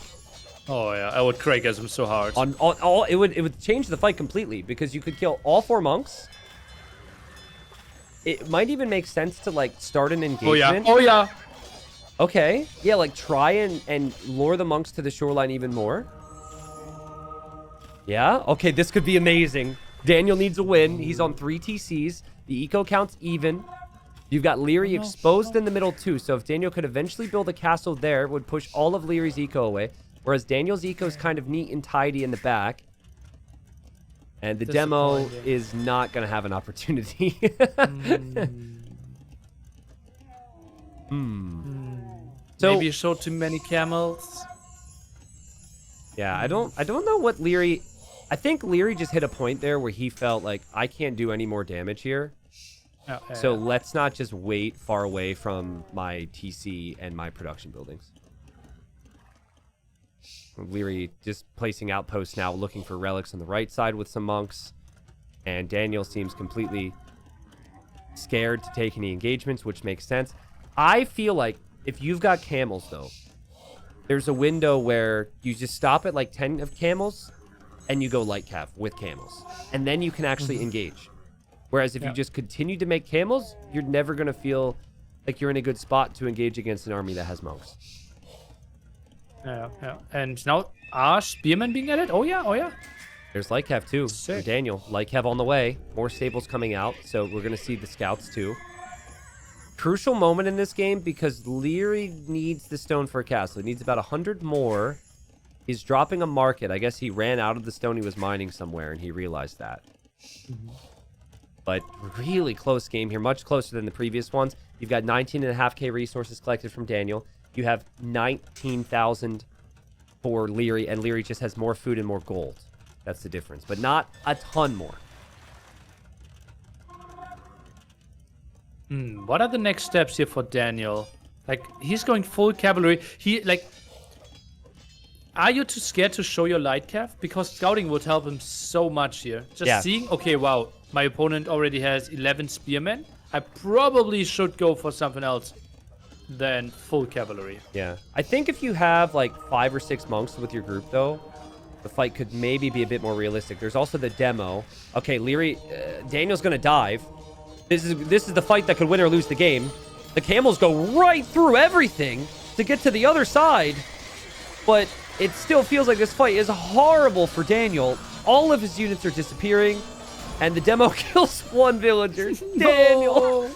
S2: Oh yeah, I would Craigism so hard.
S1: It would change the fight completely, because you could kill all 4 monks. It might even make sense to like start an engagement.
S2: Oh yeah.
S1: Okay. Yeah, like try and lure the monks to the shoreline even more. Yeah. Okay, this could be amazing. Daniel needs a win. He's on 3 TCs. The eco count's even. You've got Liereyy exposed in the middle too, so if Daniel could eventually build a castle there, it would push all of Lierey's eco away, whereas Daniel's eco is kind of neat and tidy in the back. And the demo is not going to have an opportunity. So,
S2: maybe you showed too many camels.
S1: Yeah, I don't know what Liereyy... I think Liereyy just hit a point there where he felt like, I can't do any more damage here. So let's not just wait far away from my TC and my production buildings. Liereyy just placing outposts now, looking for relics on the right side with some monks. And Daniel seems completely scared to take any engagements, which makes sense. I feel like if you've got camels, though, there's a window where you just stop at like 10 of camels, and you go light cav with camels. And then you can actually engage. Whereas if you just continue to make camels, you're never going to feel like you're in a good spot to engage against an army that has monks.
S2: Yeah. And now, are spearmen being added? Oh, yeah.
S1: There's light cav too.
S2: Sick.
S1: For Daniel. Light cav on the way. More stables coming out, so we're going to see the scouts too. Crucial moment in this game because Liereyy needs the stone for a castle. He needs about 100 more. He's dropping a market. I guess he ran out of the stone he was mining somewhere, and he realized that. But really close game here, much closer than the previous ones. You've got 19.5k resources collected from Daniel. You have 19,000 for Liereyy, and Liereyy just has more food and more gold. That's the difference, but not a ton more.
S2: What are the next steps here for Daniel? Like, he's going full cavalry. Are you too scared to show your light cav? Because scouting would help him so much here. Just seeing, okay, wow, my opponent already has 11 spearmen. I probably should go for something else than full cavalry.
S1: Yeah. I think if you have like 5 or 6 monks with your group, though, the fight could maybe be a bit more realistic. There's also the demo. Okay, Liereyy, Daniel's going to dive. This is the fight that could win or lose the game. The camels go right through everything to get to the other side. But it still feels like this fight is horrible for Daniel. All of his units are disappearing. And the demo kills one villager. Daniel!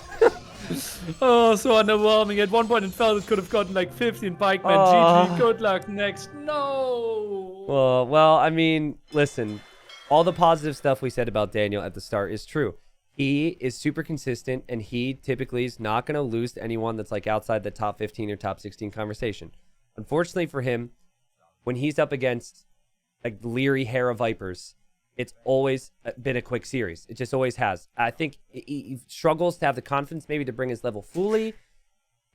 S2: Oh, so underwhelming. At one point it felt it could have gotten like 15 pikemen. GG, good luck next. No!
S1: Well, I mean, listen. All the positive stuff we said about Daniel at the start is true. He is super consistent, and he typically is not going to lose to anyone that's like outside the top 15 or top 16 conversation. Unfortunately for him, when he's up against like Liereyy Hera Vipers, it's always been a quick series. It just always has. I think he struggles to have the confidence maybe to bring his level fully.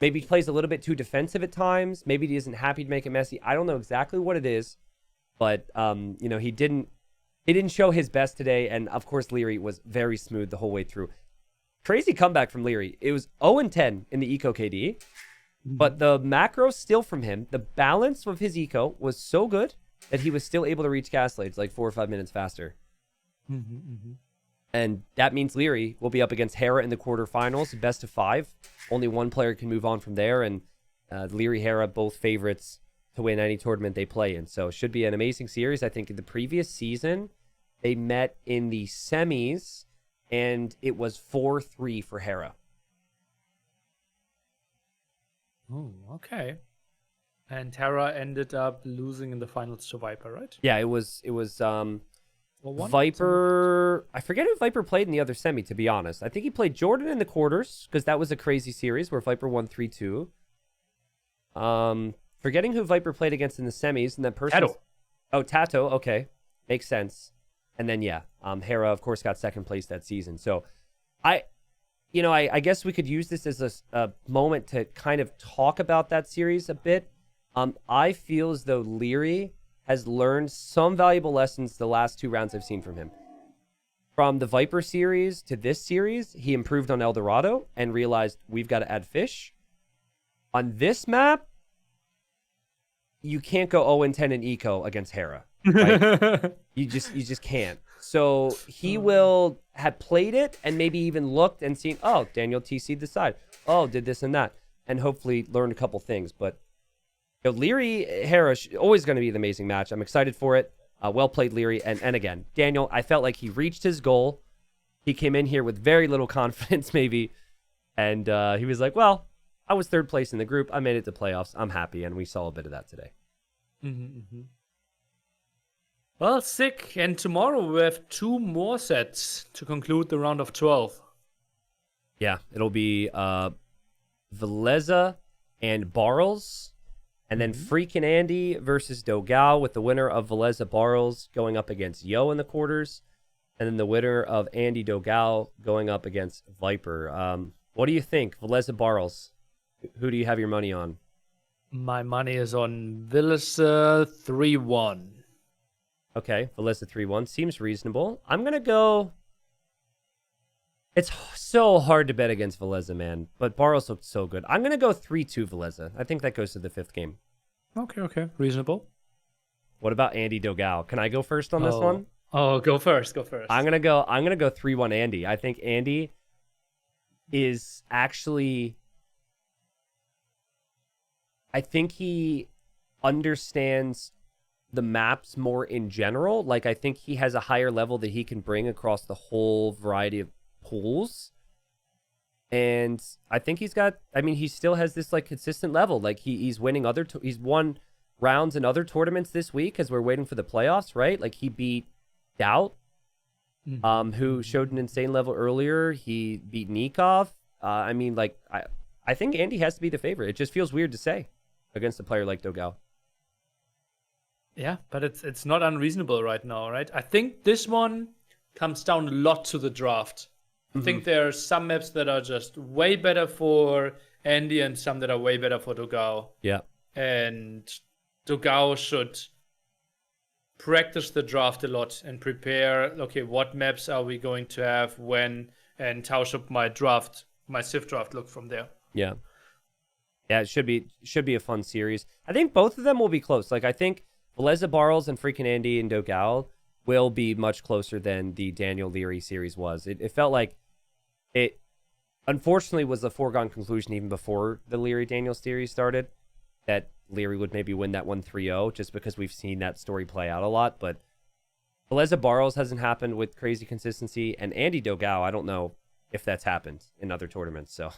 S1: Maybe he plays a little bit too defensive at times. Maybe he isn't happy to make it messy. I don't know exactly what it is, but he didn't show his best today, and of course Liereyy was very smooth the whole way through. Crazy comeback from Liereyy. It was 0-10 in the eco KD, but the macros still from him, the balance of his eco was so good that he was still able to reach Castle Age like 4 or 5 minutes faster. And that means Liereyy will be up against Hera in the quarterfinals, best of 5. Only one player can move on from there, and Liereyy, Hera, both favorites to win any tournament they play in. So it should be an amazing series. I think in the previous season, they met in the semis, and it was 4-3 for Hera.
S2: Oh, okay. And Hera ended up losing in the finals to Viper, right?
S1: Yeah, it was Viper. I forget who Viper played in the other semi, to be honest. I think he played Jordan in the quarters, because that was a crazy series where Viper won 3-2. Forgetting who Viper played against in the semis, and that person.
S2: Tato.
S1: Oh, Tato. Okay, makes sense. And then Hera of course got second place that season. So, I guess we could use this as a moment to kind of talk about that series a bit. I feel as though Liereyy has learned some valuable lessons the last 2 rounds I've seen from him. From the Viper series to this series, he improved on El Dorado and realized we've got to add fish. On this map, you can't go 0-10 in eco against Hera. Right? you just can't. So he will have played it and maybe even looked and seen, oh, Daniel TC'd the side. Oh, did this and that. And hopefully learned a couple things. But Liereyy, Hera, always going to be an amazing match. I'm excited for it. Well played, Liereyy. And again, Daniel, I felt like he reached his goal. He came in here with very little confidence, maybe. And he was like, well, I was 3rd place in the group. I made it to playoffs. I'm happy. And we saw a bit of that today.
S2: Well, sick. And tomorrow we have 2 more sets to conclude the round of 12.
S1: Yeah, it'll be Veleza and Barles. And then Freakin' Andy versus Dogao, with the winner of Veleza Barles going up against Yo in the quarters. And then the winner of Andy Dogao going up against Viper. What do you think? Veleza Barles, who do you have your money on?
S2: My money is on Veleza 3-1.
S1: Okay, Veleza 3-1. Seems reasonable. I'm going to go... It's so hard to bet against Veleza, man. But Barros looked so good. I'm going to go 3-2 Veleza. I think that goes to the 5th game.
S2: Okay. Reasonable.
S1: What about Andy Dogal? Can I go first on this
S2: Oh,
S1: one?
S2: oh, go first. Go first.
S1: I'm gonna go 3-1 Andy. I think Andy is actually, I think he understands the maps more in general. Like, I think he has a higher level that he can bring across the whole variety of pools. And I think he's got, I mean, he still has this like consistent level. Like he's winning he's won rounds in other tournaments this week as we're waiting for the playoffs, right? Like he beat Doubt, who showed an insane level earlier. He beat Nikov. I mean, like, I think Andy has to be the favorite. It just feels weird to say against a player like Dogal.
S2: Yeah, but it's not unreasonable right now, right? I think this one comes down a lot to the draft. I think there are some maps that are just way better for Andy and some that are way better for Dogal.
S1: Yeah.
S2: And Dogal should practice the draft a lot and prepare, okay, what maps are we going to have when, and how should my Civ draft look from there?
S1: Yeah. Yeah, it should be a fun series. I think both of them will be close. Like, I think Veleza Barles and freaking Andy and Dogal will be much closer than the Daniel Liereyy series was. It felt like it, unfortunately, was a foregone conclusion even before the Liereyy-Daniel series started, that Liereyy would maybe win that 1-3-0, just because we've seen that story play out a lot. But Veleza Barles hasn't happened with crazy consistency, and Andy Dogal, I don't know if that's happened in other tournaments. So